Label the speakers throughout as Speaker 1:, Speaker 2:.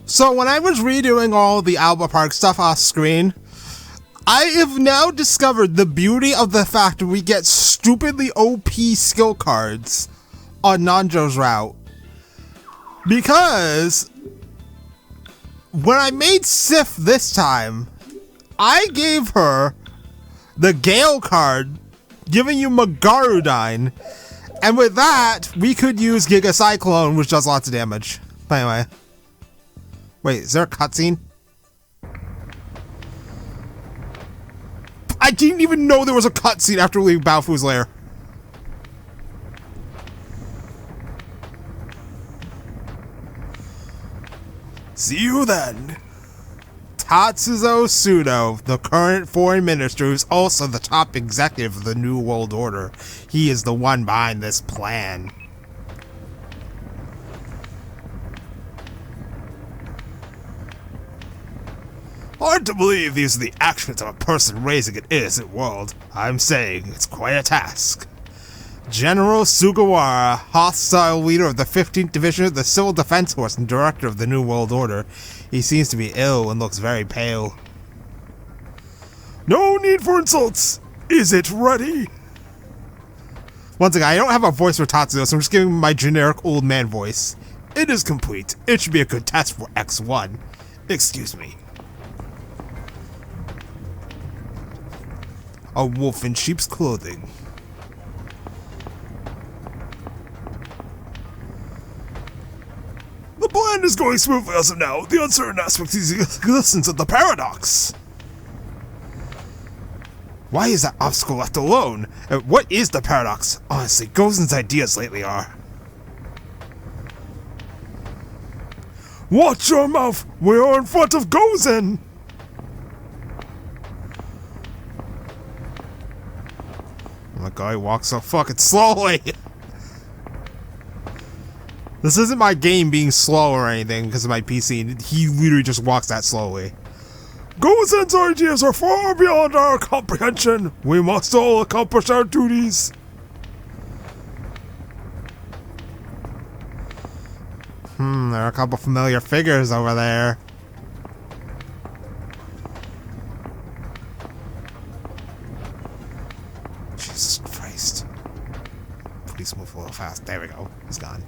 Speaker 1: So when I was redoing all the Alba Park stuff off screen, I have now discovered the beauty of the fact that we get stupidly OP skill cards on Nanjo's route. Because when I made Sif this time, I gave her the Gale card, giving you Magarudyne, and with that, we could use Giga Cyclone, which does lots of damage. But anyway. Wait, is there a cutscene? I didn't even know there was a cutscene after leaving Baofu's lair. See you then. Tatsuzo Sudo, the current foreign minister, who's also the top executive of the New World Order. He is the one behind this plan. Hard to believe these are the actions of a person raising an innocent world. I'm saying it's quite a task. General Sugawara, hostile leader of the 15th Division of the Civil Defense Force and director of the New World Order. He seems to be ill and looks very pale. No need for insults. Is it ready? Once again, I don't have a voice for Tatsuo, so I'm just giving my generic old man voice. It is complete. It should be a good test for X1. Excuse me. A wolf in sheep's clothing. The plan is going smoothly as of now. The uncertain aspect is the existence of the paradox. Why is that obstacle left alone? What is the paradox? Honestly, Gozen's ideas lately are. Watch your mouth! We are in front of Gozen! Oh my god, he walks so fucking slowly! This isn't my game being slow or anything because of my PC. He literally just walks that slowly. Gozen's ideas are far beyond our comprehension. We must all accomplish our duties. There are a couple familiar figures over there. Jesus Christ. Please move a little fast. There we go. He's gone.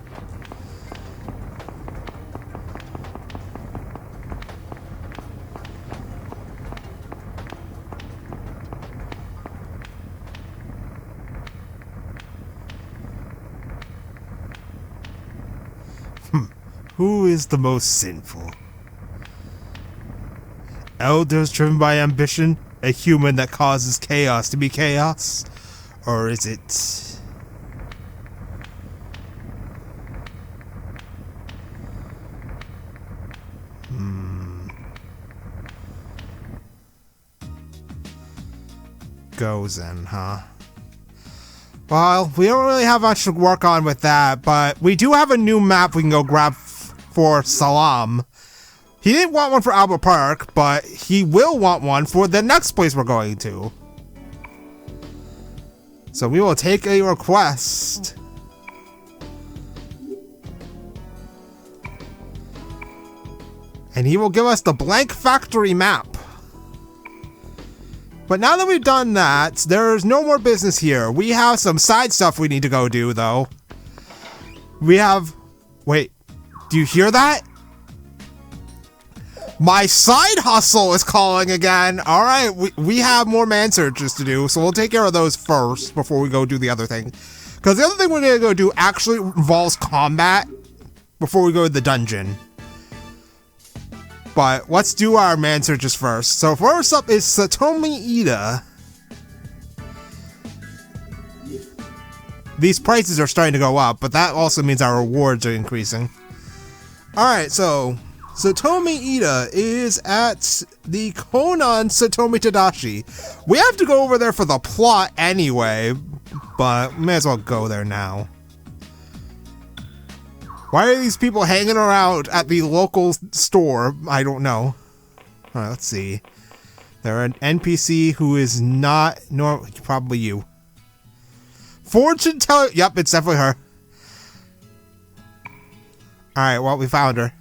Speaker 1: Who is the most sinful? Elders driven by ambition? A human that causes chaos to be chaos? Or is it... Gozen, huh? Well, we don't really have much to work on with that, but we do have a new map we can go grab for Salam. He didn't want one for Albert Park, but he will want one for the next place we're going to. So we will take a request. And he will give us the blank factory map. But now that we've done that, there's no more business here. We have some side stuff we need to go do, though. We have... Wait. Do you hear that? My side hustle is calling again. Alright, we have more man searches to do, so we'll take care of those first before we go do the other thing. Because the other thing we're going to go do actually involves combat before we go to the dungeon. But let's do our man searches first. So first up is Satomi Ida. These prices are starting to go up, but that also means our rewards are increasing. Alright, so Satomi Ida is at the Konan Satomi Tadashi. We have to go over there for the plot anyway, but may as well go there now. Why are these people hanging around at the local store? I don't know. Alright, let's see. They're an NPC who is not probably you. Fortune teller. Yep, it's definitely her. Alright, well, we found her.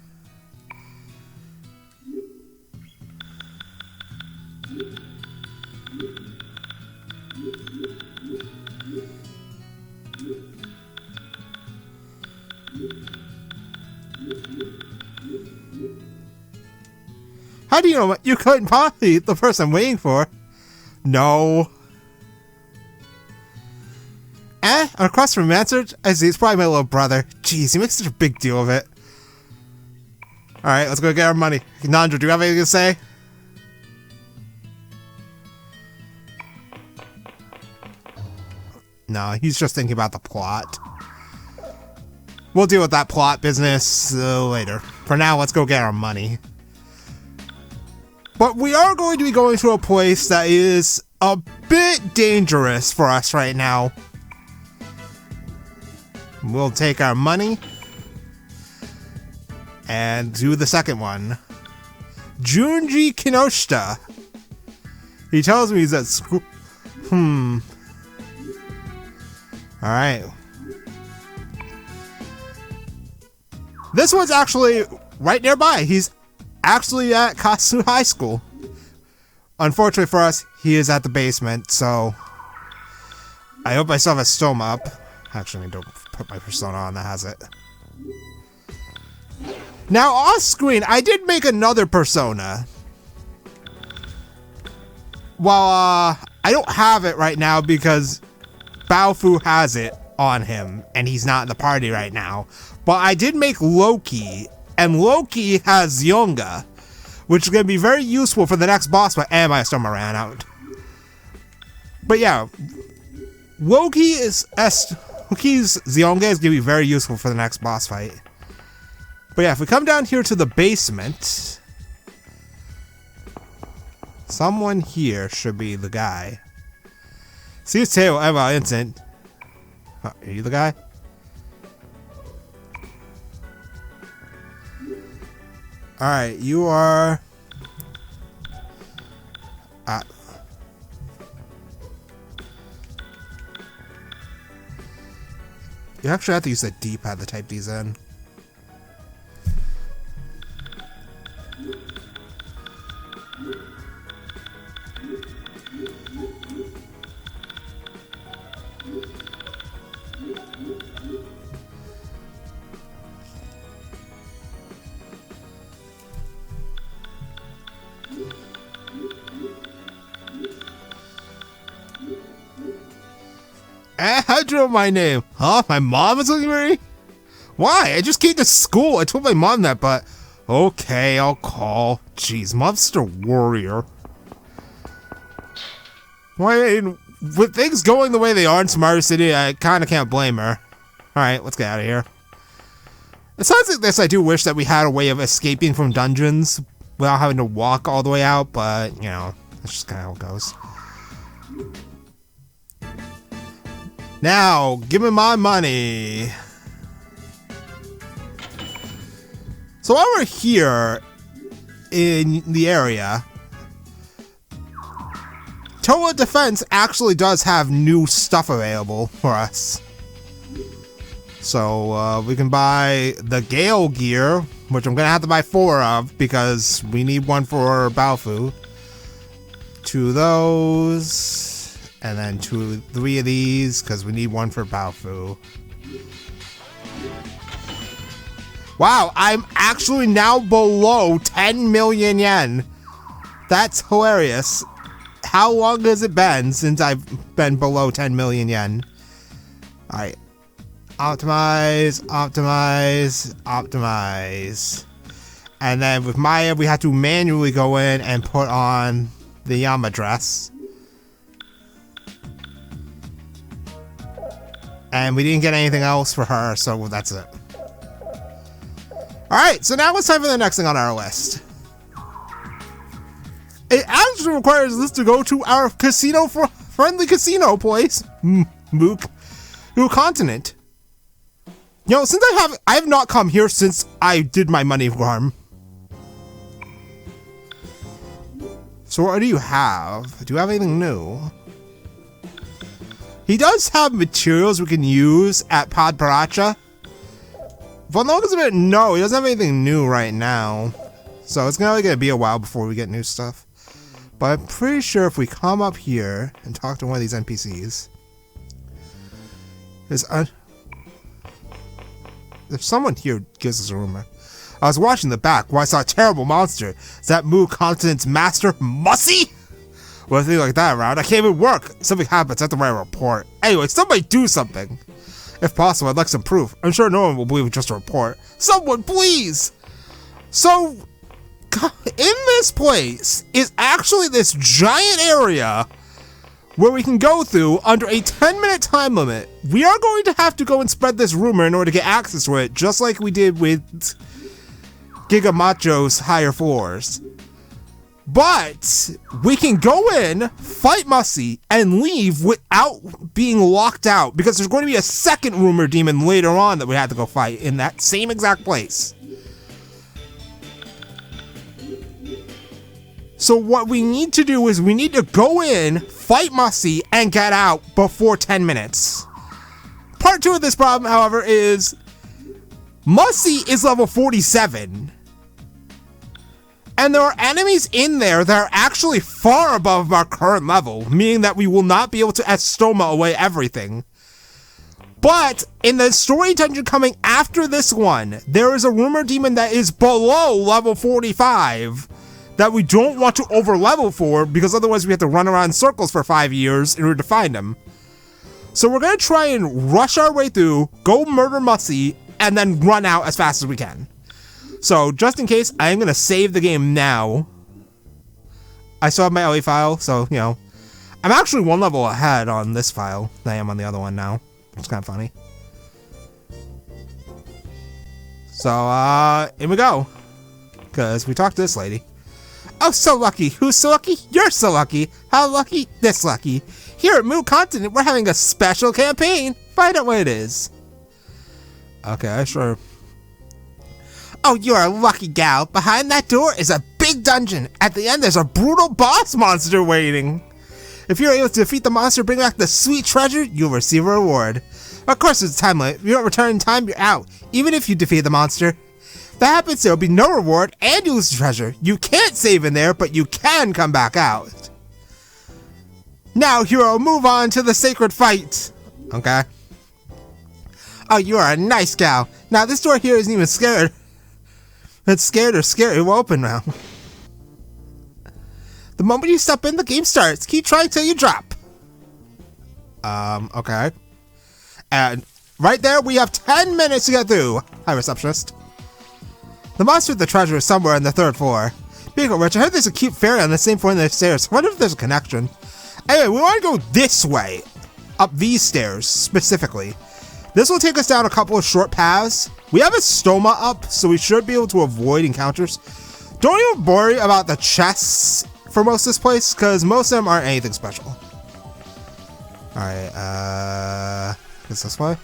Speaker 1: How do you know what you couldn't possibly the person I'm waiting for? No. Across from answered? I see, it's probably my little brother. Jeez, he makes such a big deal of it. Alright, let's go get our money. Nandra, do you have anything to say? No, he's just thinking about the plot. We'll deal with that plot business later. For now, let's go get our money. But we are going to be going to a place that is a bit dangerous for us right now. We'll take our money and do the second one. Junji Kinoshita. He tells me he's at school. Alright. This one's actually right nearby. He's actually at Kasu High School. Unfortunately for us, he is at the basement, so I hope I still have a stoma up. Actually, I don't put my persona on that has it. Now, off screen, I did make another persona. Well, I don't have it right now because Baofu has it on him, and he's not in the party right now. But I did make Loki, and Loki has Yonga, which is going to be very useful for the next boss fight. And my stoma ran out. But yeah, Loki's Yonga is going to be very useful for the next boss fight. But yeah, if we come down here to the basement, someone here should be the guy. See his tail ever instant. Are you the guy? Alright, you are... you actually have to use the D-pad to type these in. How'd you know my name? Huh? My mom is looking for me? Why? I just came to school. I told my mom that, but... Okay, I'll call. Jeez, mom's such a warrior. Well, with things going the way they are in Smarter City, I kind of can't blame her. Alright, let's get out of here. It sounds like this, I do wish that we had a way of escaping from dungeons without having to walk all the way out, but, you know, that's just kind of how it goes. Now, give me my money. So while we're here in the area, Toa Defense actually does have new stuff available for us. So we can buy the Gale gear, which I'm going to have to buy 4 of because we need one for Baofu. 2 of those. And then 3 of these, because we need one for Baofu. Wow, I'm actually now below 10 million yen. That's hilarious. How long has it been since I've been below 10 million yen? Alright. Optimize, optimize, optimize. And then with Maya, we have to manually go in and put on the Yama dress. And we didn't get anything else for her, so that's it. Alright, so now it's time for the next thing on our list. It actually requires us to go to our friendly casino place, Mook Continent. You know, since I have not come here since I did my money farm. So what do you have? Do you have anything new? He does have materials we can use at Pod Paracha. But long as it, no, he doesn't have anything new right now. So it's gonna be a while before we get new stuff. But I'm pretty sure if we come up here and talk to one of these NPCs, if someone here gives us a rumor. I was watching the back where I saw a terrible monster. Is that Mu Continent's master, Mussy? With a thing like that around, I can't even work. Something happens, I have to write a report. Anyway, somebody do something. If possible, I'd like some proof. I'm sure no one will believe just a report. Someone, please! So, in this place is actually this giant area where we can go through under a 10-minute time limit. We are going to have to go and spread this rumor in order to get access to it, just like we did with Giga Macho's higher floors. But we can go in, fight Mussy, and leave without being locked out, because there's going to be a second rumor demon later on that we have to go fight in that same exact place. So what we need to do is we need to go in, fight Mussy, and get out before 10 minutes. Part 2 of this problem, however, is Mussy is level 47. And there are enemies in there that are actually far above our current level, meaning that we will not be able to Estoma away everything. But in the story dungeon coming after this one, there is a rumor demon that is below level 45 that we don't want to overlevel for, because otherwise we have to run around in circles for 5 years in order to find him. So we're going to try and rush our way through, go murder Mussy, and then run out as fast as we can. So, just in case, I am going to save the game now. I still have my LE file, so, you know. I'm actually one level ahead on this file than I am on the other one now. It's kind of funny. So, here we go. Because we talked to this lady. Oh, so lucky. Who's so lucky? You're so lucky. How lucky? This lucky. Here at Mu Continent, we're having a special campaign. Find out what it is. Okay, sure. Oh, you're a lucky gal. Behind that door is a big dungeon. At the end, there's a brutal boss monster waiting. If you're able to defeat the monster and bring back the sweet treasure, you'll receive a reward. Of course, there's a time limit. If you don't return in time, you're out. Even if you defeat the monster. If that happens, there will be no reward, and you lose the treasure. You can't save in there, but you can come back out. Now, hero, move on to the sacred fight. Okay. Oh, you are a nice gal. Now, this door here isn't even scared. It's scared or scary. It will open now. The moment you step in, the game starts. Keep trying till you drop. Okay. And right there, we have 10 minutes to get through. Hi, receptionist. The monster with the treasure is somewhere on the 3rd floor. Beagle Rich, I heard there's a cute fairy on the same floor in the stairs. I wonder if there's a connection. Anyway, we want to go this way. Up these stairs, specifically. This will take us down a couple of short paths. We have a stoma up, so we should be able to avoid encounters. Don't even worry about the chests for most of this place, because most of them aren't anything special. Alright, is this way?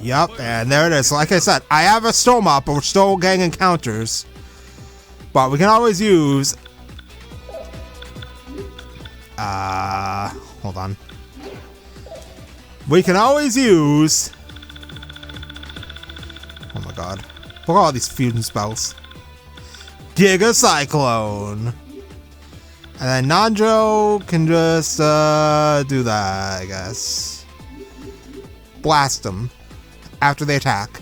Speaker 1: Yep, and there it is. Like I said, I have a stoma up, but we're still getting encounters. But we can always use... hold on. We can always use... Oh my god. Look at all these fusion spells. Giga Cyclone. And then Nanjo can just, do that, I guess. Blast them. After they attack.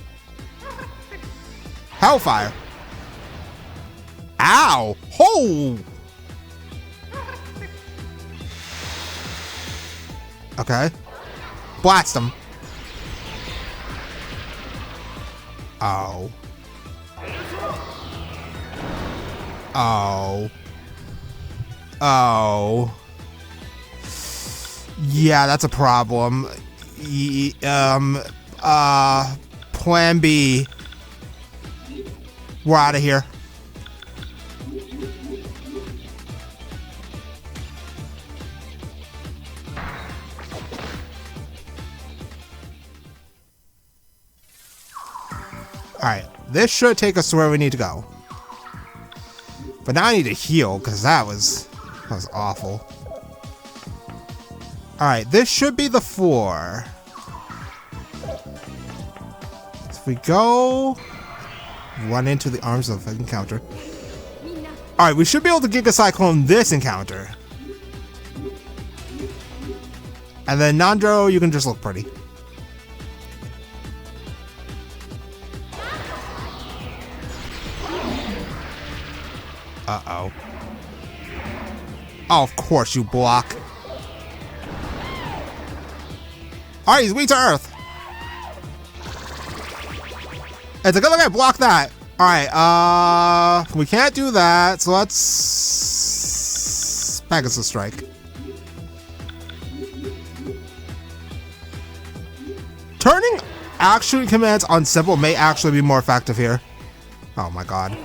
Speaker 1: Hellfire. Ow! Oh! Okay. Blast them. Oh. Oh. Oh. Yeah, that's a problem. Plan B. We're out of here. Alright, this should take us to where we need to go. But now I need to heal, because that was awful. Alright, this should be the floor. If we go... run into the arms of an encounter. Alright, we should be able to Giga Cyclone this encounter. And then Nandro, you can just look pretty. Uh-oh. Oh, of course you block. Alright, he's weak to earth. It's a good thing I blocked that. Alright, we can't do that, so let's Pegasus Strike. Turning action commands on simple may actually be more effective here. Oh my god.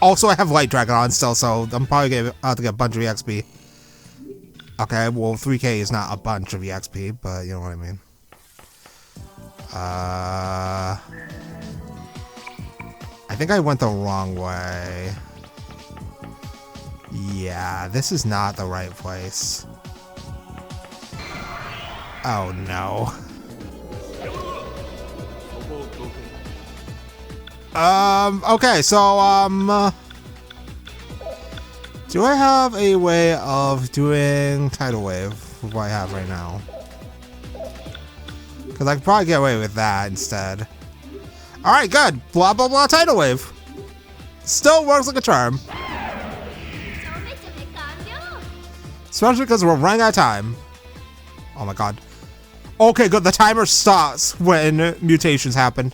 Speaker 1: Also, I have Light Dragon on still, so I'm probably going to have to get a bunch of EXP. Okay, well, 3k is not a bunch of EXP, but you know what I mean. I think I went the wrong way. Yeah, this is not the right place. Oh, no. Okay, so, do I have a way of doing Tidal Wave with what I have right now? Because I could probably get away with that instead. Alright, good. Blah, blah, blah, Tidal Wave. Still works like a charm. Especially because we're running out of time. Oh my god. Okay, good. The timer stops when mutations happen.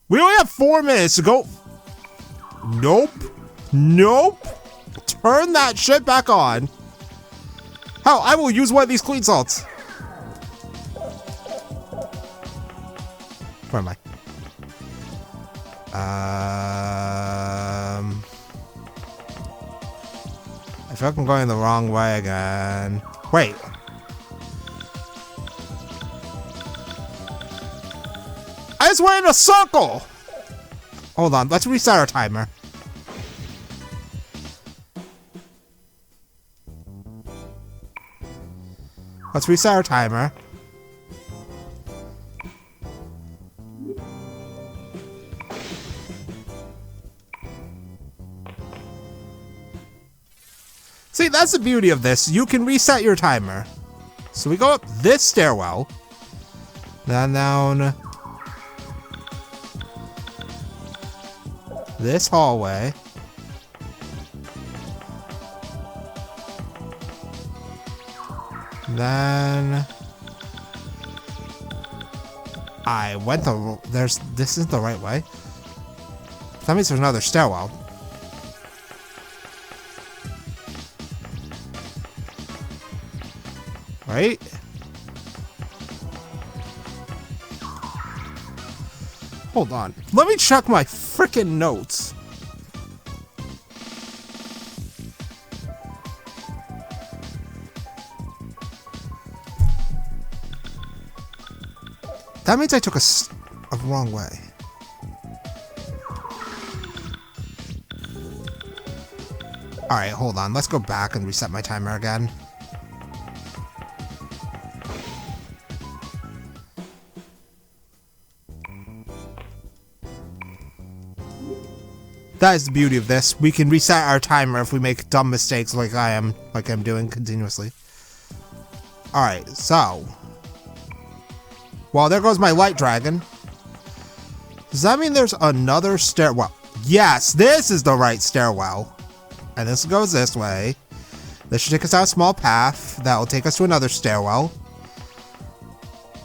Speaker 1: We only have 4 minutes to go. Nope. Nope. Turn that shit back on. Hell, I will use one of these clean salts. Where am I? I feel like I'm going the wrong way again. Wait. I just went in a circle! Hold on, let's reset our timer. Let's reset our timer. See, that's the beauty of this. You can reset your timer. So we go up this stairwell. Then down this hallway. Then I went the this isn't the right way. That means there's another stairwell. Right? Hold on. Let me check my frickin' notes. That means I took a wrong way. Alright, hold on. Let's go back and reset my timer again. That is the beauty of this. We can reset our timer if we make dumb mistakes like I'm doing continuously. Alright, so. Well, there goes my light dragon. Does that mean there's another stairwell? Yes, this is the right stairwell. And this goes this way. This should take us down a small path. That will take us to another stairwell.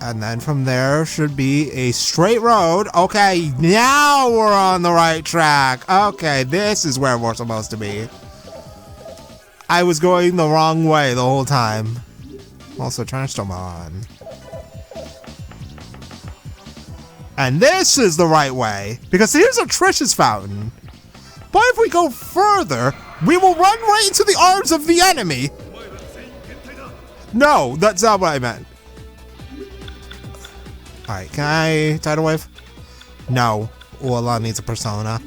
Speaker 1: And then from there should be a straight road. Okay, now we're on the right track. Okay, this is where we're supposed to be. I was going the wrong way the whole time. Also, turn storm on. And this is the right way. Because here's a Trish's fountain. But if we go further, we will run right into the arms of the enemy. No, that's not what I meant. Alright, can I Tidal Wave? No. Uala needs a persona.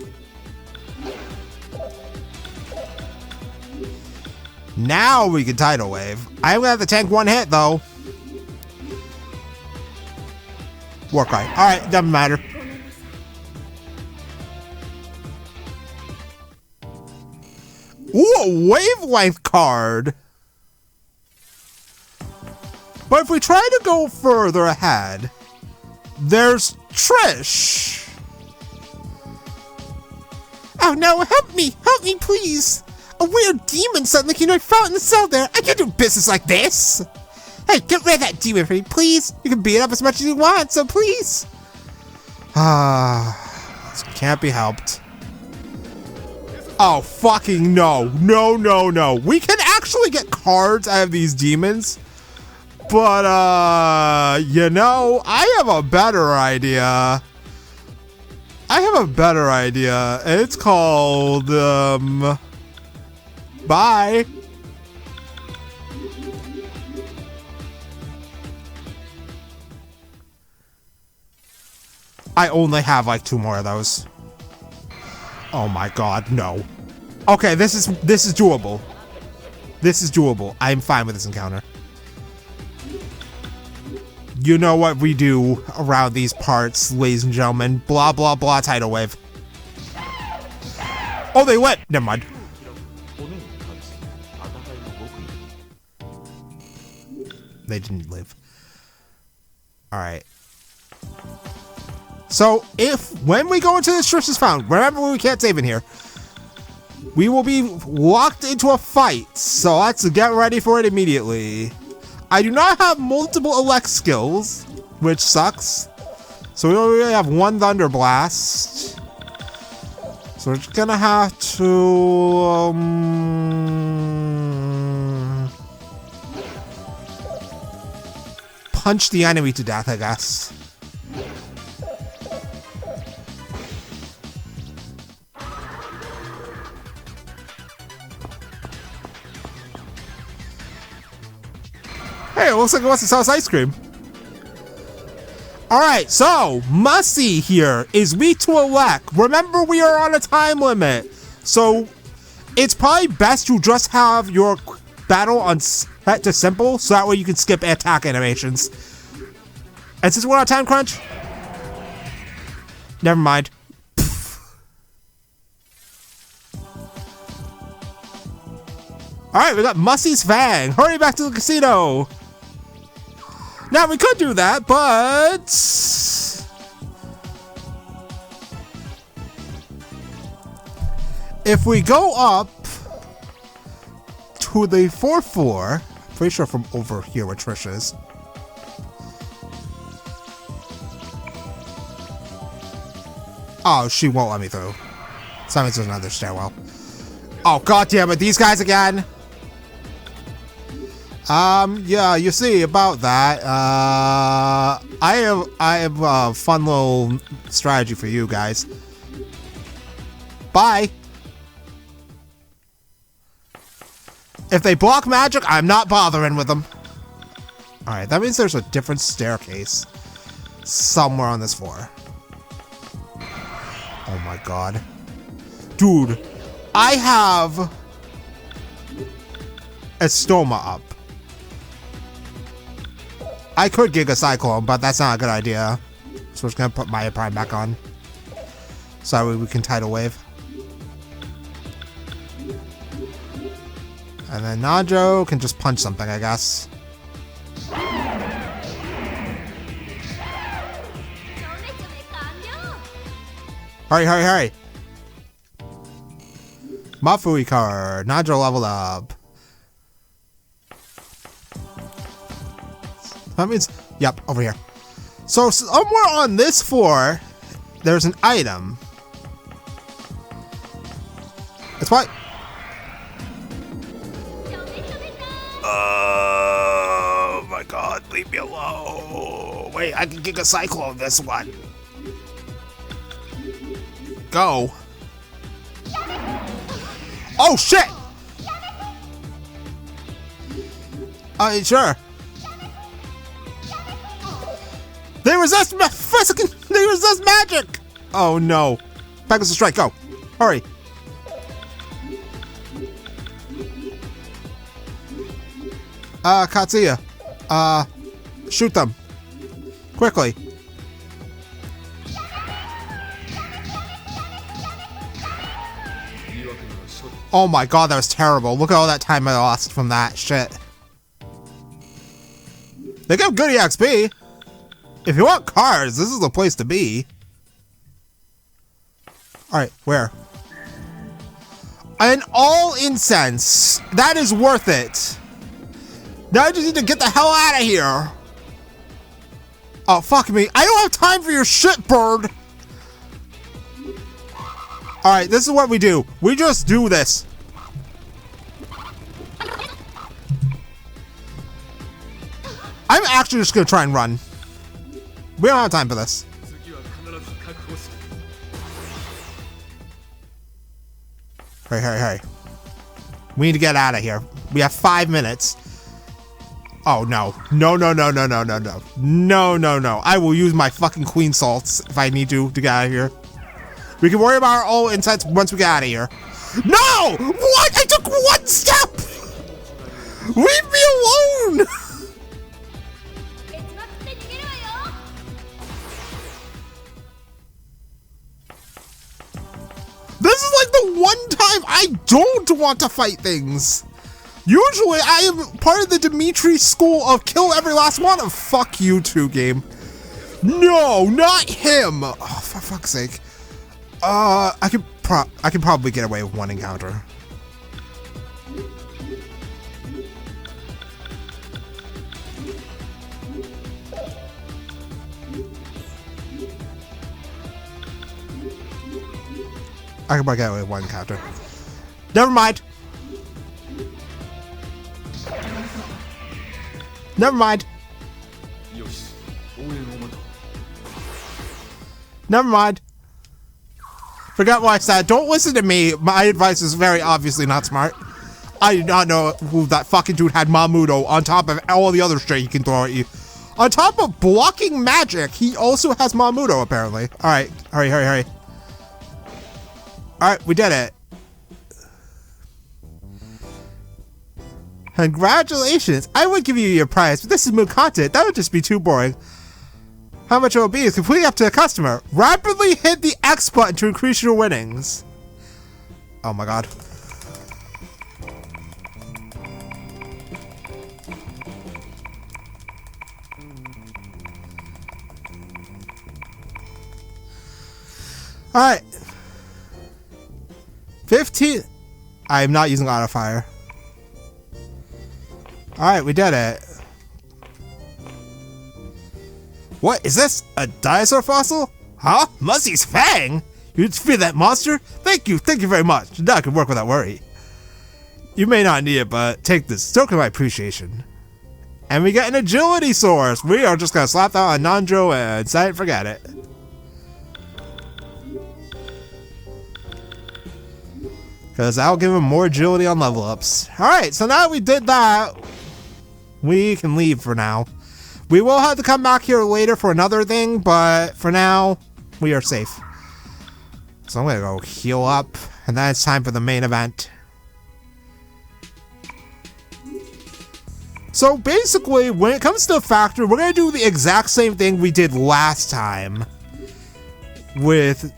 Speaker 1: Now we can Tidal Wave. I'm gonna have to tank one hit though. Work right. Alright, doesn't matter. Ooh, a wavelength card. But if we try to go further ahead, there's Trish. Oh no, help me, please. A weird demon suddenly came I found in the cell there. I can't do business like this. Hey, get rid of that demon for me, please. You can beat it up as much as you want, so please. This can't be helped. Oh, fucking no. No. We can actually get cards out of these demons. But, you know, I have a better idea. And it's called, bye. I only have like 2 more of those. Oh my god, no. Okay, this is doable. I'm fine with this encounter. You know what we do around these parts, ladies and gentlemen. Blah, blah, blah, tidal wave. Oh, they lit! Never mind. They didn't live. Alright. So, when we go into this Trish is found, remember we can't save in here. We will be locked into a fight, so let's get ready for it immediately. I do not have multiple elect skills, which sucks. So we only have 1 Thunder Blast. So we're just gonna have to... punch the enemy to death, I guess. Hey, it looks like it wants to sell us ice cream. Alright, so, Mussy here is weak to elect. Remember, we are on a time limit. So, it's probably best to just have your battle on set to simple, so that way you can skip attack animations. And since we're on a time crunch, never mind. Alright, we got Mussy's Fang. Hurry back to the casino. Now, we could do that, but... if we go up to the 4th floor, pretty sure from over here where Trish is. Oh, she won't let me through. So that means there's another stairwell. Oh, god damn it, these guys again! Yeah, you see, about that, I have a fun little strategy for you guys. Bye! If they block magic, I'm not bothering with them. Alright, that means there's a different staircase somewhere on this floor. Oh my god. Dude, I have a stoma up. I could Giga Cyclone, but that's not a good idea. So we're just gonna put Maya Prime back on. So we can tidal wave. And then Najo can just punch something, I guess. Hurry! Mafui card. Najo leveled up. That means, yep, over here. So somewhere on this floor, there's an item. It's what? Oh my god, leave me alone. Wait, I can Giga Cyclone this one. Go. Oh shit! Sure. They resist magic! Oh no. Pegasus Strike, go. Hurry. Katsuya. Shoot them. Quickly. Oh my god, that was terrible. Look at all that time I lost from that shit. They give good EXP. If you want cars, this is the place to be. Alright, where? An all incense. That is worth it. Now I just need to get the hell out of here. Oh, fuck me. I don't have time for your shit, bird. Alright, this is what we do. We just do this. I'm actually just gonna try and run. We don't have time for this. Hurry, hurry, hurry. We need to get out of here. We have 5 minutes. Oh, no. No, no, no, no, no, no, no. No, no, no. I will use my fucking queen salts if I need to get out of here. We can worry about our own insights once we get out of here. No! What? I took 1 step! Leave me alone! This is like the one time I don't want to fight things. Usually I am part of the Dimitri school of kill every last one of fuck you two game. No, not him. Oh, for fuck's sake. I can probably get away with 1 encounter. I can probably get away with 1 encounter. Never mind. Never mind. Never mind. Forgot what I said. Don't listen to me. My advice is very obviously not smart. I do not know who that fucking dude had Mamudo on top of all the other shit he can throw at you. On top of blocking magic, he also has Mamudo apparently. Alright, hurry, hurry, hurry. Alright, we did it. Congratulations! I would give you your prize, but this is moot content. That would just be too boring. How much it will be is completely up to the customer. Rapidly hit the X button to increase your winnings. Oh my god. Alright. 15. I am not using auto fire. Alright, we did it. What is this? A dinosaur fossil? Huh? Muzzie's fang? You defeated that monster? Thank you very much. Now I can work without worry. You may not need it, but take this. Token of my appreciation. And we get an agility source. We are just gonna slap that on Nanjo and set it, forget it. Because that'll give him more agility on level ups. Alright, so now that we did that, we can leave for now. We will have to come back here later for another thing, but for now, we are safe. So I'm gonna go heal up, and then it's time for the main event. So basically, when it comes to the factory, we're gonna do the exact same thing we did last time with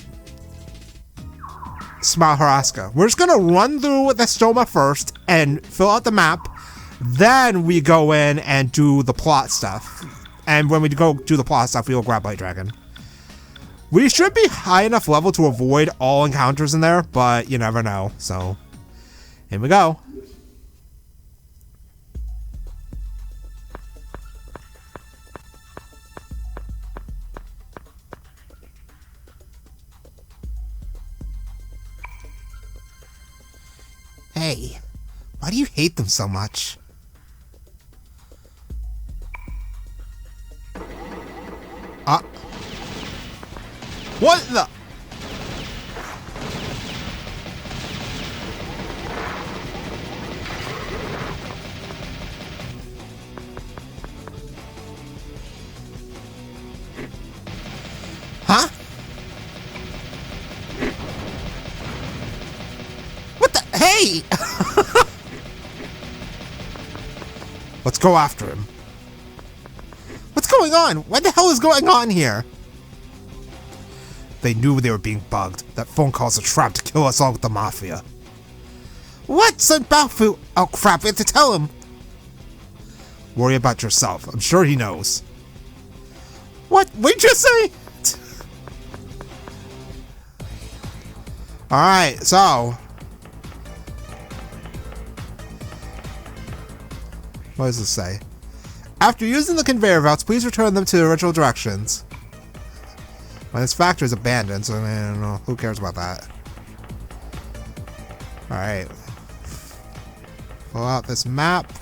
Speaker 1: Smaharasca. We're just gonna run through the Stoma first and fill out the map. Then we go in and do the plot stuff. And when we go do the plot stuff, we will grab Light Dragon. We should be high enough level to avoid all encounters in there, but you never know. So, here we go. Hey, why do you hate them so much? What the? Huh? What the? Hey! Let's go after him. What's going on? What the hell is going on here? They knew they were being bugged. That phone call's a trap to kill us all with the Mafia. What? Son Baofu? Oh crap, we have to tell him. Worry about yourself. I'm sure he knows. What? What'd you say? Alright, so. What does this say? After using the conveyor belts, please return them to the original directions. Well, this factory is abandoned, so I don't know. Who cares about that? Alright. Pull out this map.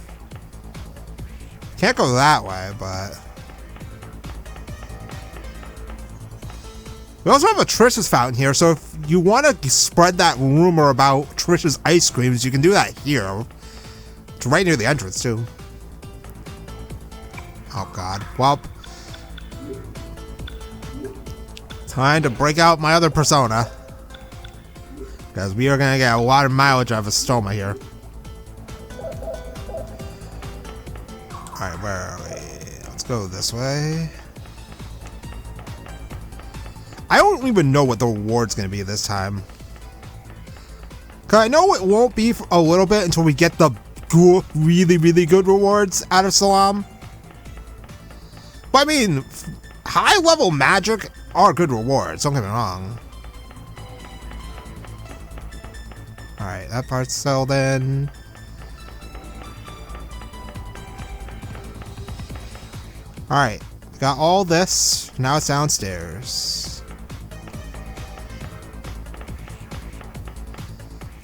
Speaker 1: Can't go that way, but... We also have a Trish's fountain here, so if you want to spread that rumor about Trish's ice creams, you can do that here. It's right near the entrance, too. Oh, God. Well... Time to break out my other persona. Because we are going to get a lot of mileage out of a stoma here. Alright, where are we? Let's go this way. I don't even know what the reward's going to be this time. Because I know it won't be for a little bit until we get the good, really, really good rewards out of Salam. But I mean, high-level magic are good rewards, don't get me wrong. Alright, that part's settled in. Alright, got all this. Now it's downstairs.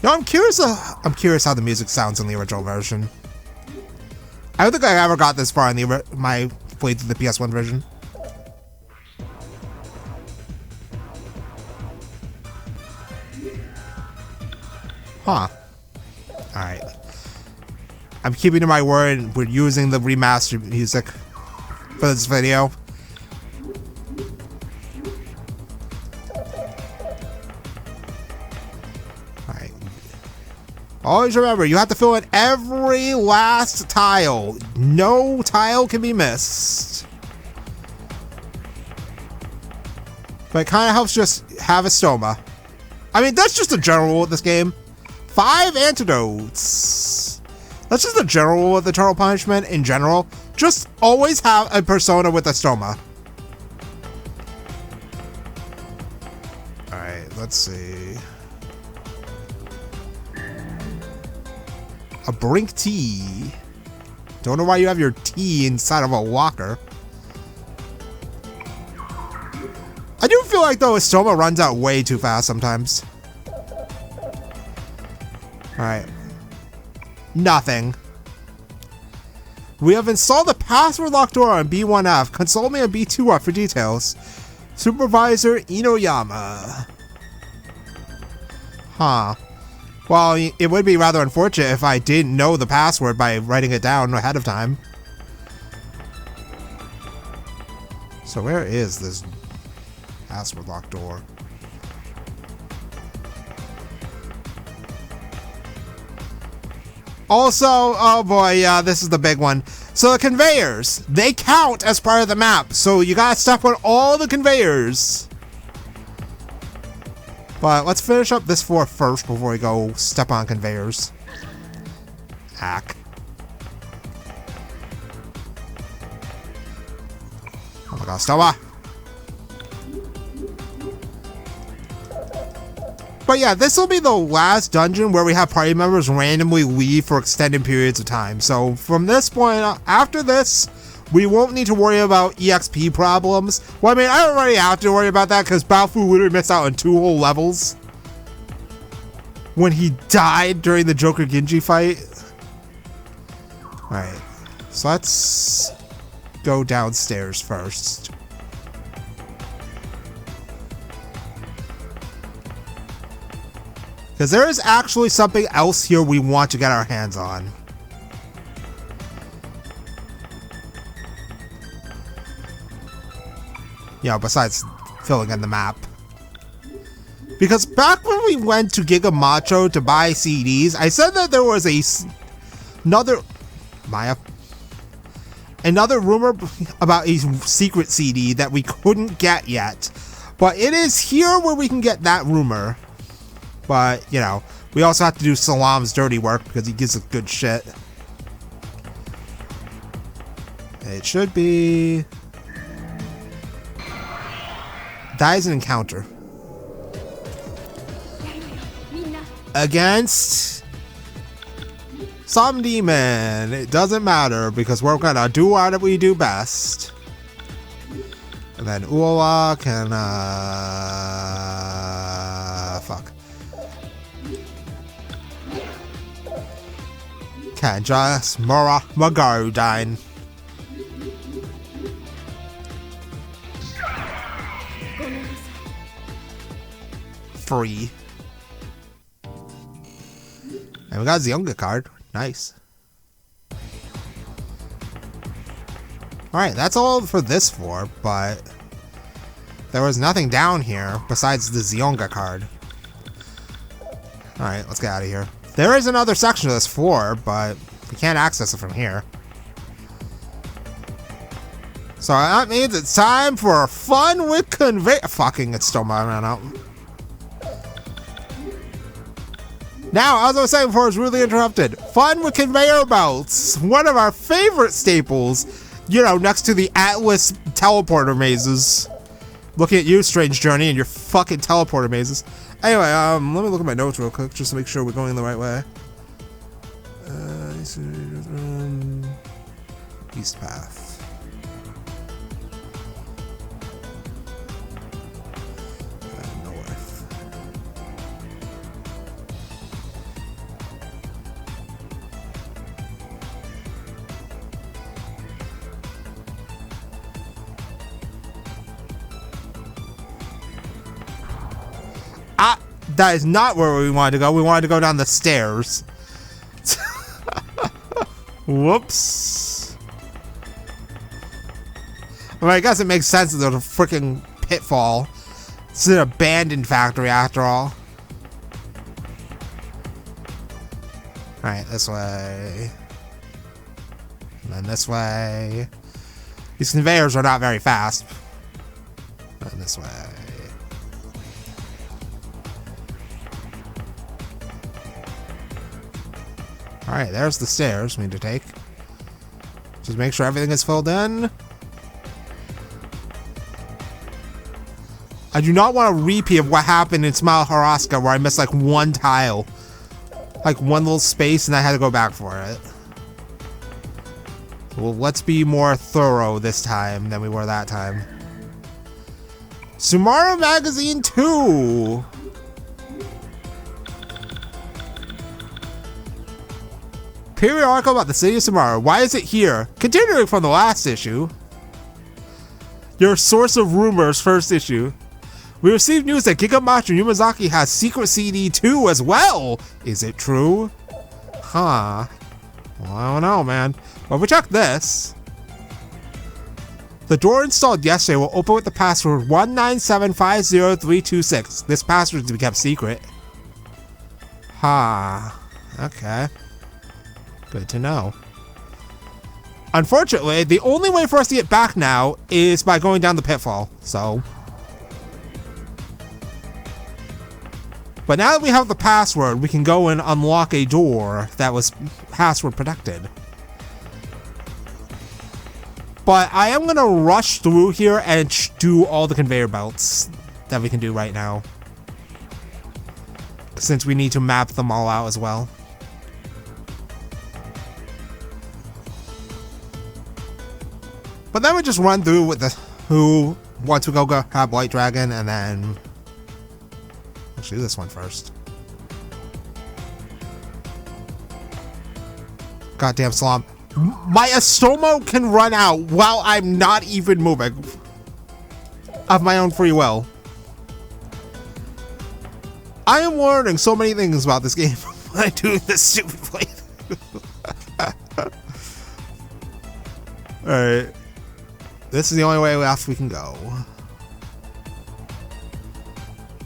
Speaker 1: No, I'm curious how the music sounds in the original version. I don't think I ever got this far in my played through the PS1 version. Huh. Alright. I'm keeping to my word. We're using the remastered music for this video. Alright. Always remember, you have to fill in every last tile. No tile can be missed. But it kind of helps just have a stoma. I mean, that's just a general rule with this game. 5 antidotes. That's just a general rule with Eternal Punishment in general. Just always have a persona with a stoma. Alright, let's see. A Brink tea. Don't know why you have your tea inside of a locker. I do feel like, though, a stoma runs out way too fast sometimes. Alright. Nothing. We have installed the password lock door on B1F. Consult me on B2F for details. Supervisor Inoyama. Huh. Well, it would be rather unfortunate if I didn't know the password by writing it down ahead of time. So where is this password lock door? Also, oh boy, yeah, this is the big one. So the conveyors, they count as part of the map. So you gotta step on all the conveyors. But let's finish up this floor first before we go step on conveyors. Hack. Oh my god, Stella. But yeah, this will be the last dungeon where we have party members randomly leave for extended periods of time. So from this point, after this, we won't need to worry about EXP problems. Well, I mean, I already have to worry about that because Baofu literally missed out on 2 whole levels when he died during the Joker Genji fight. Alright, so let's go downstairs first. Because there is actually something else here we want to get our hands on. You know, besides filling in the map. Because back when we went to Giga Macho to buy CDs, I said that there was another rumor about a secret CD that we couldn't get yet. But it is here where we can get that rumor. But, you know, We also have to do Salam's dirty work because he gives us good shit. It should be... That is an encounter. Against... some demon. It doesn't matter because we're gonna do what we do best. And then Uowa can, fuck. Can just Magarudyne. Free. And we got the Zionga card. Nice. Alright, that's all for this floor, but there was nothing down here besides the Zionga card. Alright, let's get out of here. There is another section of this floor, but we can't access it from here. So that means it's time for fun with conveyor. Fucking, it's still my man out. Now, as I was saying before, I was really interrupted. Fun with conveyor belts. One of our favorite staples. You know, next to the Atlas teleporter mazes. Looking at you, Strange Journey, and your fucking teleporter mazes. Anyway, let me look at my notes real quick, just to make sure we're going the right way. East path. North. That is not where we wanted to go. We wanted to go down the stairs. Whoops. I mean, I guess it makes sense that there's a freaking pitfall. It's an abandoned factory after all. Alright, this way. And then this way. These conveyors are not very fast. And this way. Alright, there's the stairs we need to take. Just make sure everything is filled in. I do not want a repeat of what happened in Smile Haraska where I missed like one tile. Like one little space and I had to go back for it. Well, let's be more thorough this time than we were that time. Sumaru Magazine 2! Period article about the city of Sumaru. Why is it here? Continuing from the last issue. Your source of rumors, first issue. We received news that Gigamachi Yumazaki has secret CD 2 as well. Is it true? Huh. Well, I don't know, man. But we check this. The door installed yesterday will open with the password 1975036. This password is to be kept secret. Huh. Okay. Good to know. Unfortunately, the only way for us to get back now is by going down the pitfall, so. But now that we have the password, we can go and unlock a door that was password protected. But I am going to rush through here and do all the conveyor belts that we can do right now. Since we need to map them all out as well. But then we just run through with the who wants to go grab Light Dragon and then let's do this one first. Goddamn Slum. My Astomo can run out while I'm not even moving. Of my own free will. I am learning so many things about this game when I do this stupid playthrough. Alright. This is the only way left we can go.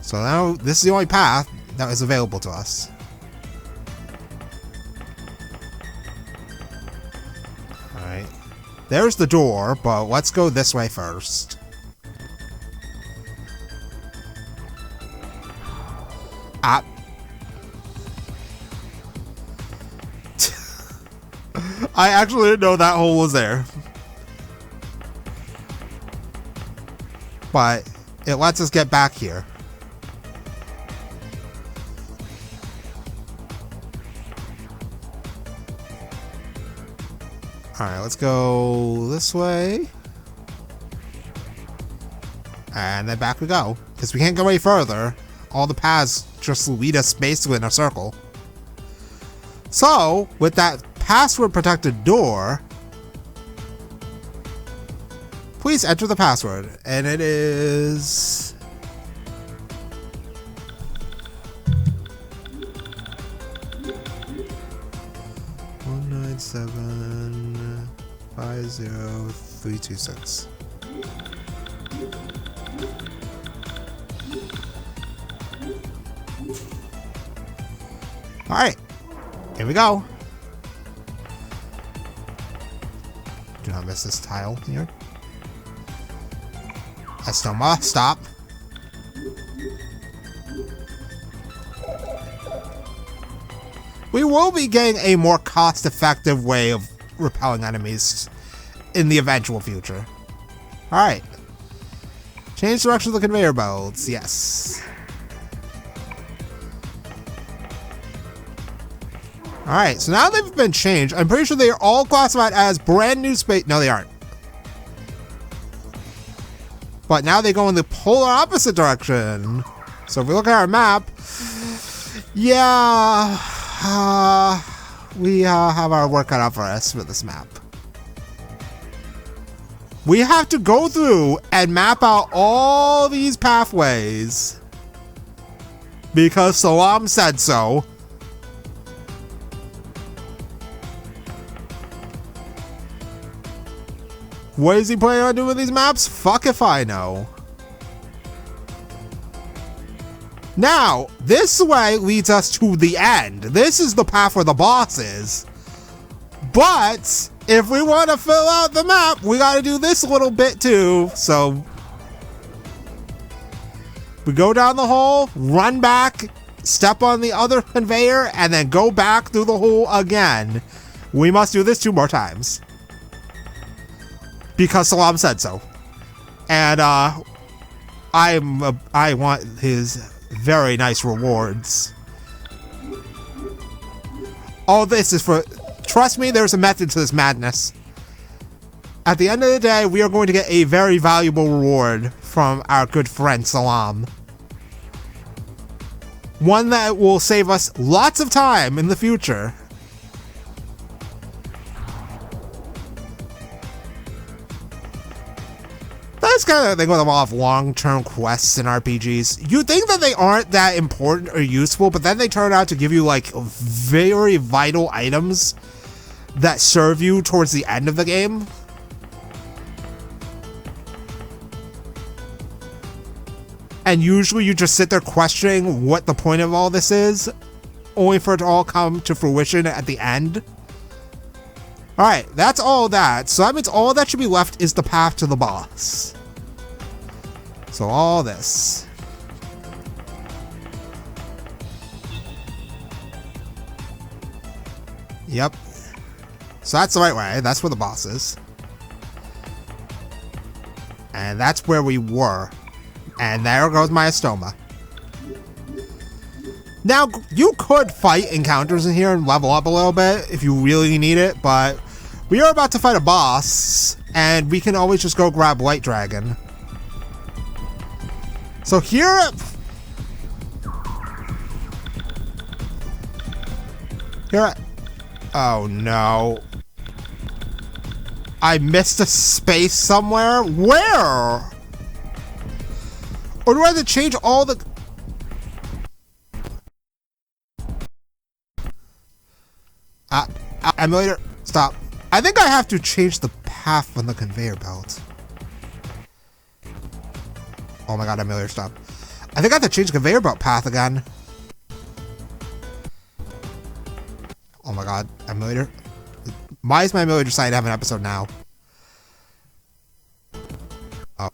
Speaker 1: So now, this is the only path that is available to us. Alright. There's the door, but let's go this way first. I actually didn't know that hole was there. But it lets us get back here. Alright, let's go this way. And then back we go. Because we can't go any further. All the paths just lead us basically in a circle. So, with that password protected door, please enter the password. And it is... (197 50326). Alright, here we go. Do not miss this tile here. Estoma, stop. We will be getting a more cost-effective way of repelling enemies in the eventual future. Alright. Change direction of the conveyor belts, yes. Alright, so now they've been changed. I'm pretty sure they are all classified as brand new space. No, they aren't. But now they go in the polar opposite direction. So if we look at our map, yeah, we have our work cut out for us with this map. We have to go through and map out all these pathways because Salam said so. What is he planning on doing with these maps? Fuck if I know. Now, this way leads us to the end. This is the path where the boss is. But if we want to fill out the map, we got to do this little bit too. So we go down the hole, run back, step on the other conveyor, and then go back through the hole again. We must do this 2 more times. Because Salam said so. And I want his very nice rewards. All this is for... Trust me, there's a method to this madness. At the end of the day, we are going to get a very valuable reward from our good friend Salam. One that will save us lots of time in the future. That's kind of the thing with a lot of long-term quests in RPGs. You think that they aren't that important or useful, but then they turn out to give you like very vital items that serve you towards the end of the game. And usually you just sit there questioning what the point of all this is, only for it to all come to fruition at the end. Alright, that's all that. So that means all that should be left is the path to the boss. So all this. Yep. So that's the right way. That's where the boss is. And that's where we were. And there goes my Estoma. Now, you could fight encounters in here and level up a little bit if you really need it, but we are about to fight a boss, and we can always just go grab Light Dragon. So here... Oh no. I missed a space somewhere? Where? Or do I have to change all the... Emulator, stop. I think I have to change the path on the conveyor belt. Oh my god, emulator, stop. I think I have to change the conveyor belt path again. Oh my god, emulator. Why is my emulator deciding to have an episode now? Oh.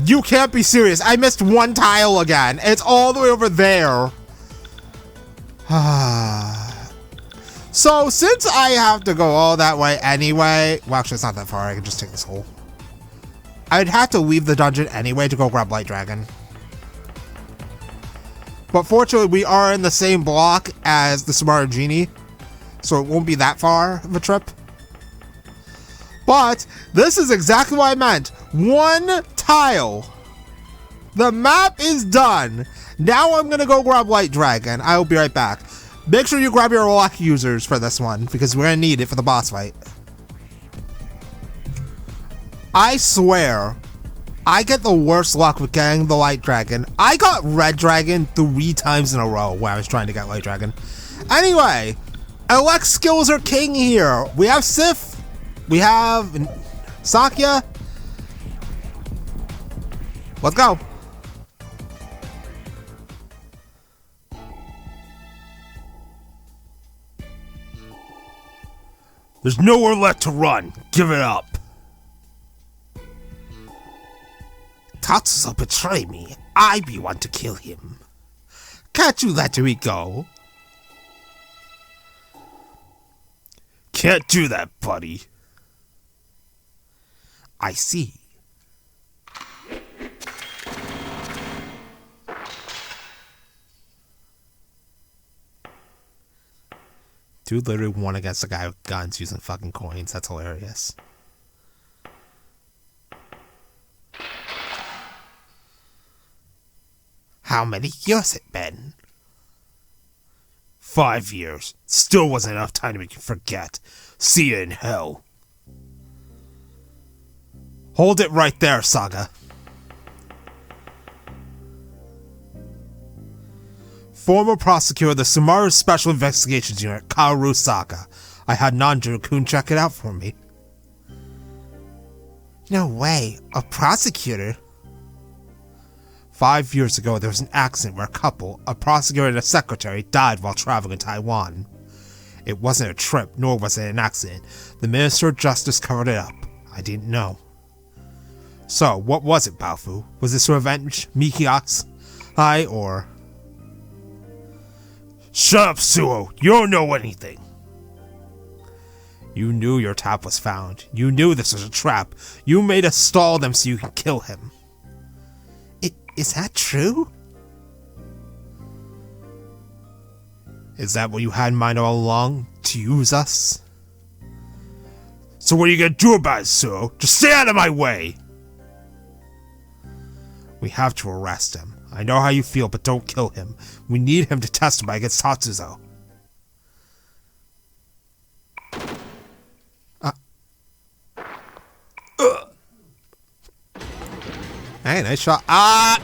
Speaker 1: You can't be serious. I missed one tile again. It's all the way over there. So, since I have to go all that way anyway... Well, actually, it's not that far. I can just take this hole. I'd have to leave the dungeon anyway to go grab Light Dragon. But fortunately, we are in the same block as the Samara Genie. So it won't be that far of a trip. But this is exactly what I meant. One tile. The map is done. Now I'm going to go grab Light Dragon. I will be right back. Make sure you grab your luck users for this one, because we're going to need it for the boss fight. I swear, I get the worst luck with getting the Light Dragon. I got Red Dragon 3 times in a row when I was trying to get Light Dragon. Anyway, elect skills are king here. We have Sif. We have Saga. Let's go.
Speaker 2: There's nowhere left to run. Give it up.
Speaker 1: Tatsuzo betrayed me. I be one to kill him. Can't you let me go?
Speaker 2: Can't do that, buddy.
Speaker 1: I see. Dude literally won against a guy with guns using fucking coins. That's hilarious. How many years it been?
Speaker 2: 5 years. Still wasn't enough time to make you forget. See you in hell.
Speaker 1: Hold it right there, Saga. Former prosecutor of the Sumaru Special Investigations Unit, Kaoru Saga. I had Nanjo-kun check it out for me. No way. A prosecutor? 5 years ago, there was an accident where a couple, a prosecutor and a secretary, died while traveling in Taiwan. It wasn't a trip, nor was it an accident. The Minister of Justice covered it up. I didn't know. So, what was it, Baofu? Was this to avenge Mikia's eye, or...
Speaker 2: Shut up, Suo! You don't know anything!
Speaker 1: You knew your tap was found. You knew this was a trap. You made us stall them so you could kill him. Is that true? Is that what you had in mind all along? To use us?
Speaker 2: So what are you gonna do about it, Suo? Just stay out of my way!
Speaker 1: We have to arrest him. I know how you feel, but don't kill him. We need him to testify against Tatsuzo. Hey, nice shot. Ah!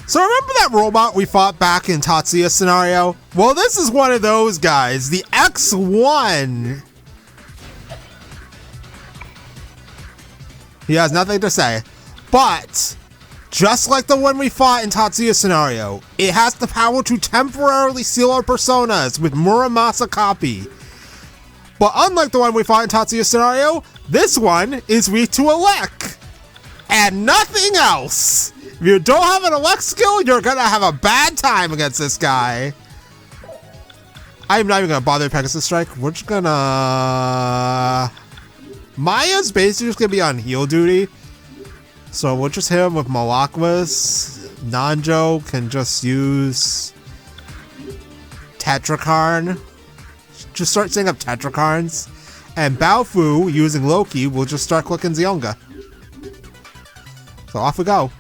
Speaker 1: So remember that robot we fought back in Tatsuya's scenario? Well, this is one of those guys. The X1. He has nothing to say. But, just like the one we fought in Tatsuya's scenario, it has the power to temporarily seal our personas with Muramasa copy. But unlike the one we fought in Tatsuya's scenario, this one is weak to elect. And nothing else. If you don't have an elect skill, you're gonna have a bad time against this guy. I'm not even gonna bother Pegasus Strike. We're just gonna... Maya's basically just gonna be on heal duty. So we'll just hit him with Malakwas. Nanjo can just use Tetrakarn. Just start setting up Tetrakarns. And Baofu, using Loki, will just start clicking Zionga. So off we go.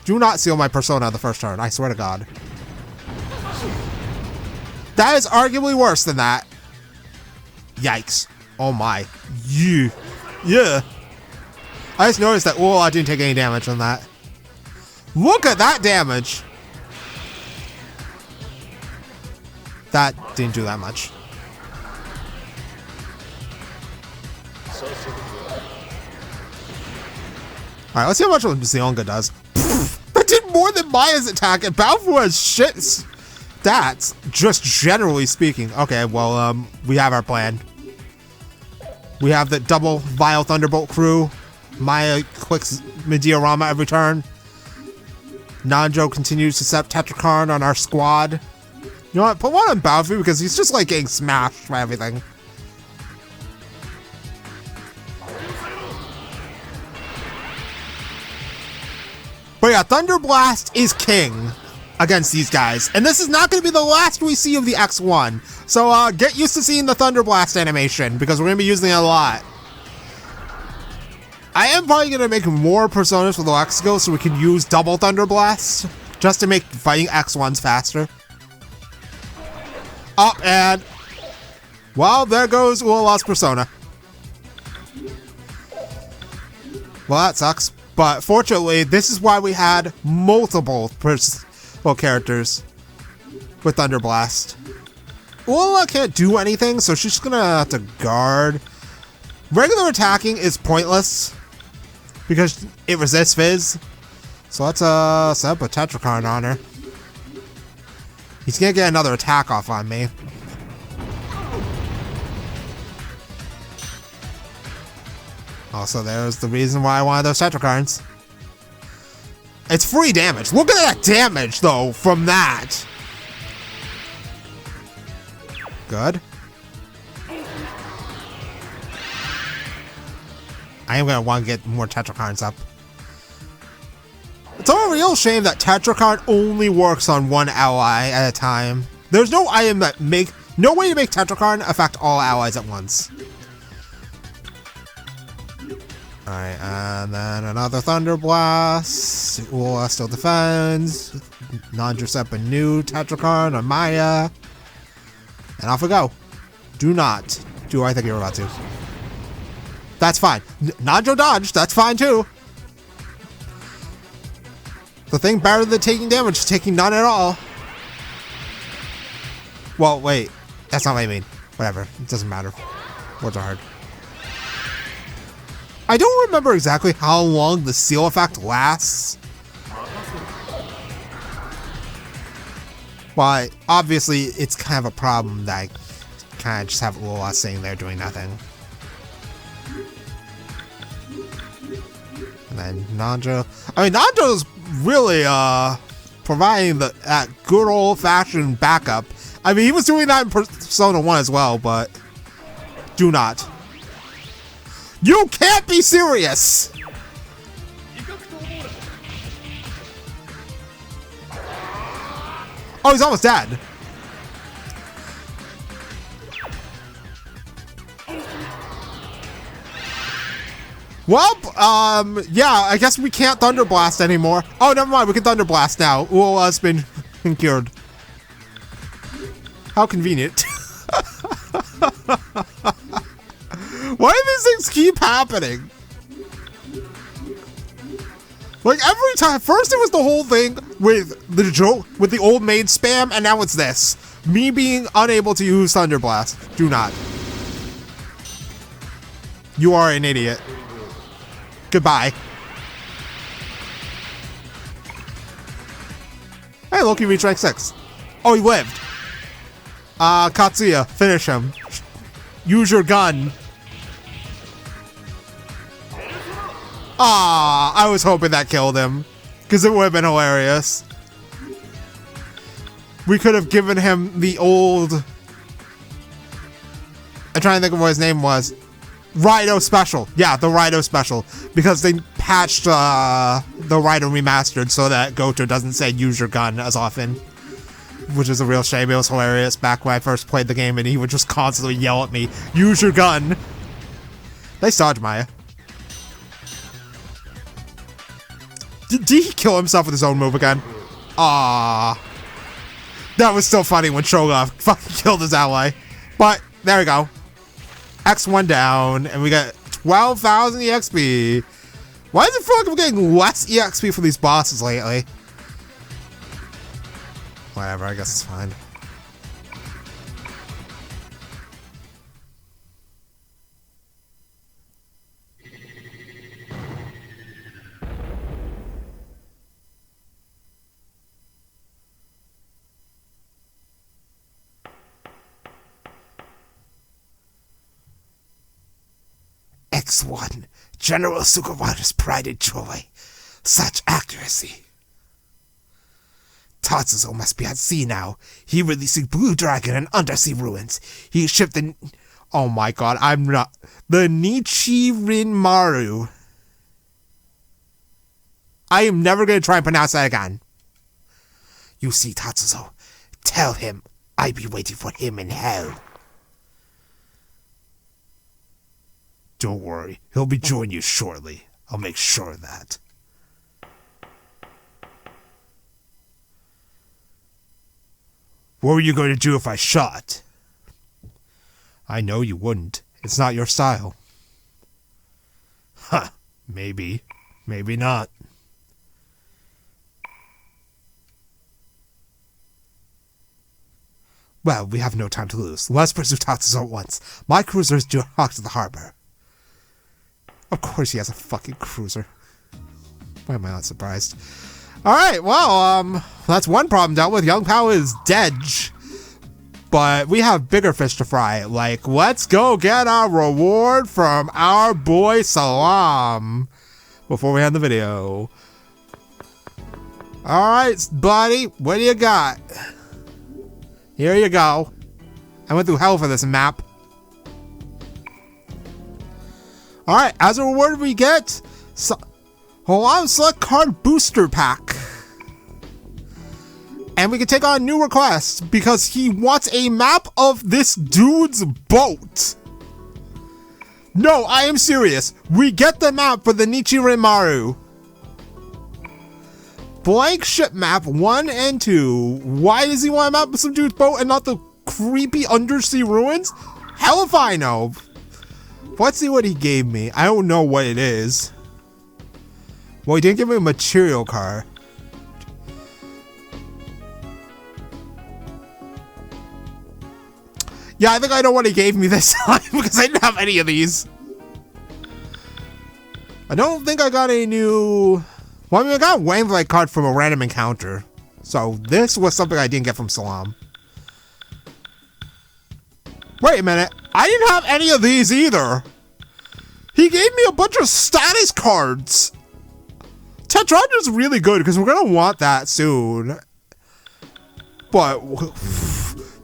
Speaker 1: Do not seal my persona the first turn, I swear to God. That is arguably worse than that. Yikes. Oh my. Yeah. I just noticed that, I didn't take any damage on that. Look at that damage! That didn't do that much. Alright, let's see how much Zionga does. Pfft, that did more than Maya's attack, and Balfour has shit stats, just generally speaking. Okay, well, we have our plan. We have the double Vile Thunderbolt crew. Maya clicks Meteorama every turn. Nanjo continues to set Tetrakarn on our squad. You know what? Put one on Balfour because he's just like getting smashed by everything. But yeah, Thunder Blast is king against these guys. And this is not going to be the last we see of the X1. So get used to seeing the Thunder Blast animation because we're going to be using it a lot. I am probably going to make more personas for the Lexico so we can use double Thunder Blast just to make fighting X1s faster. Oh, and well, there goes Ulala's persona. Well, that sucks. But fortunately, this is why we had multiple characters with Thunder Blast. Ulala can't do anything, so she's gonna have to guard. Regular attacking is pointless because it resists Fizz. So let's set up a Tetrakarn on her. He's gonna get another attack off on me. Also, there's the reason why I wanted those Tetrakarns. It's free damage. Look at that damage, though, from that. Good. I am going to want to get more Tetrakarns up. It's a real shame that Tetrakarn only works on one ally at a time. There's no item that no way to make Tetrakarn affect all allies at once. Alright, and then another Thunder Blast. Ulala still defends. Nanjo set up a new Tetrakarn on Maya. And off we go. Do not do what I think you're about to. That's fine. Nanjo dodged. That's fine too. The thing better than taking damage is taking none at all. Well, wait. That's not what I mean. Whatever. It doesn't matter. Words are hard. I don't remember exactly how long the seal effect lasts. But obviously, it's kind of a problem that I kind of just have Ulala sitting there doing nothing. And then Nanjo. I mean, Nanjo's really providing that good old-fashioned backup. I mean, he was doing that in Persona 1 as well, but do not. You can't be serious! Oh, he's almost dead. Well, yeah, I guess we can't Thunder Blast anymore. Oh, never mind, we can Thunder Blast now. Ulala's been cured. How convenient. Why do these things keep happening? Like every time, first it was the whole thing with the joke with the old maid spam, and now it's this. Me being unable to use Thunder Blast. Do not. You are an idiot. Goodbye. Hey, look, he reached rank 6. Oh, he lived. Katsuya, finish him. Use your gun. Ah, I was hoping that killed him, because it would have been hilarious. We could have given him the old... I'm trying to think of what his name was. Raido Special. Yeah, the Raido Special. Because they patched the Raido Remastered so that Goto doesn't say use your gun as often. Which is a real shame. It was hilarious back when I first played the game and he would just constantly yell at me, use your gun. Nice dodge, Maya. Did he kill himself with his own move again? Ah, that was still funny when Shoga fucking killed his ally. But there we go. X1 down, and we got 12,000 EXP. Why does it feel like I'm getting less EXP for these bosses lately? Whatever, I guess it's fine.
Speaker 2: Next one. General Sugawara's pride and joy. Such accuracy. Tatsuzo must be at sea now. He releasing Blue Dragon and Undersea Ruins. He shipped the... Oh my god, I'm not... The Nichirin Maru. I am never going to try and pronounce that again. You see, Tatsuzo. Tell him I be waiting for him in hell. Don't worry. He'll be joining you shortly. I'll make sure of that. What were you going to do if I shot? I know you wouldn't. It's not your style. Huh. Maybe. Maybe not. Well, we have no time to lose. Let's pursue Tatsuzo at once. My cruiser is due to the harbor. Of course he has a fucking cruiser. Why am I not surprised? Alright, well, that's one problem dealt with. Yung Pao is dead. But we have bigger fish to fry. Like, let's go get our reward from our boy Salam. Before we end the video. Alright, buddy, what do you got? Here you go. I went through hell for this map. Alright, as a reward we get Salam Select Card Booster Pack. And we can take on a new request because he wants a map of this dude's boat. No, I am serious. We get the map for the Nichirin Maru. Blank ship map 1 and 2. Why does he want a map of some dude's boat and not the creepy undersea ruins? Hell if I know. Let's see what he gave me. I don't know what it is. Well, he didn't give me a material card. Yeah, I think I know what he gave me this time because I didn't have any of these. I don't think I got a new... Well, I mean, I got a Wanglight card from a random encounter. So this was something I didn't get from Salam. Wait a minute. I didn't have any of these either. He gave me a bunch of status cards. Tetradra's really good because we're going to want that soon. But...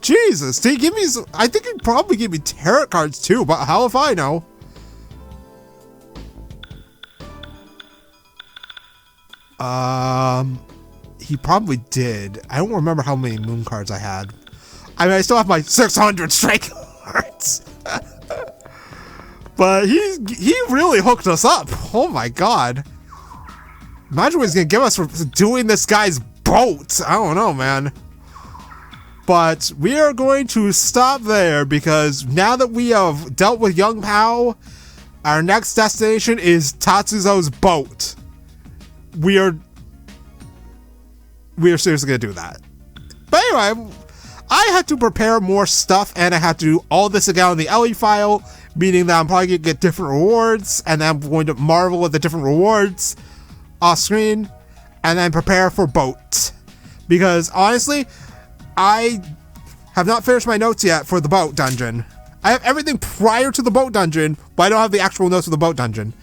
Speaker 2: Jesus, did he give me some, I think he probably gave me tarot cards too, but how if I know? He probably did. I don't remember how many moon cards I had. I mean, I still have my 600 strike cards. But he really hooked us up. Oh my god. Imagine what he's gonna give us for doing this guy's boat. I don't know, man. But we are going to stop there because now that we have dealt with Yung Pao, our next destination is Tatsuzo's boat. We are seriously going to do that. But anyway, I had to prepare more stuff and I had to do all this again on the LE file, meaning that I'm probably going to get different rewards and then I'm going to marvel at the different rewards off screen and then prepare for boat. Because honestly, I have not finished my notes yet for the boat dungeon. I have everything prior to the boat dungeon, but I don't have the actual notes for the boat dungeon.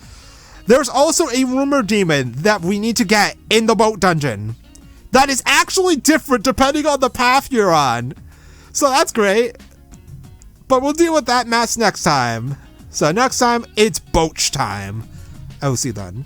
Speaker 2: There's also a rumor demon that we need to get in the boat dungeon. That is actually different depending on the path you're on. So that's great. But we'll deal with that mess next time. So next time, it's boat time. I will see you then.